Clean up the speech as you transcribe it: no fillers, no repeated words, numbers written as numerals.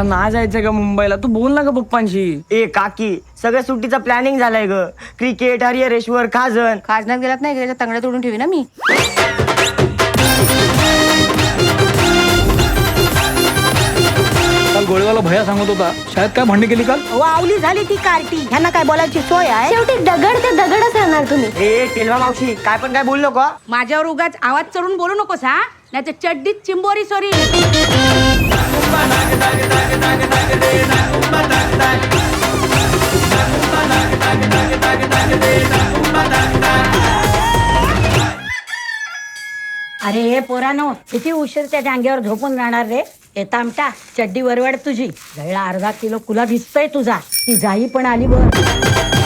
नाही जायचं का मुंबईला? तू बोल ना ग पप्पांशी. ए काकी, सगळं सुट्टीचा प्लॅनिंग झालाय ग. क्रिकेट, हरिहरेश्वर, खाजन. खाजनात गेलात नाही त्याच्या तंगड्या तोडून ठेवी ना मी. काल गोळेवाला भैया सांगत होता शाळेत काय भांडणी केली काल. वावली झाली ती कार्टी. ह्यांना काय बोलायची सोय आहे? शेवटी दगड ते दगडच राहणार तुम्ही. ए टेलवा मावशी, काय पण काय बोलू नको हा. माझ्यावर उगाच आवाज चढून बोलू नकोस हा, नाही तर चड्डीत चिंबोरी सोरी. अरे हे पोरानो, किती उशीर त्या जांगेवर झोपून राहणार रे? येता आमटा चड्डी वरवाड तुझी. गळला अर्धा किलो कुला दिसतोय तुझा. ती जाई पण आली वर.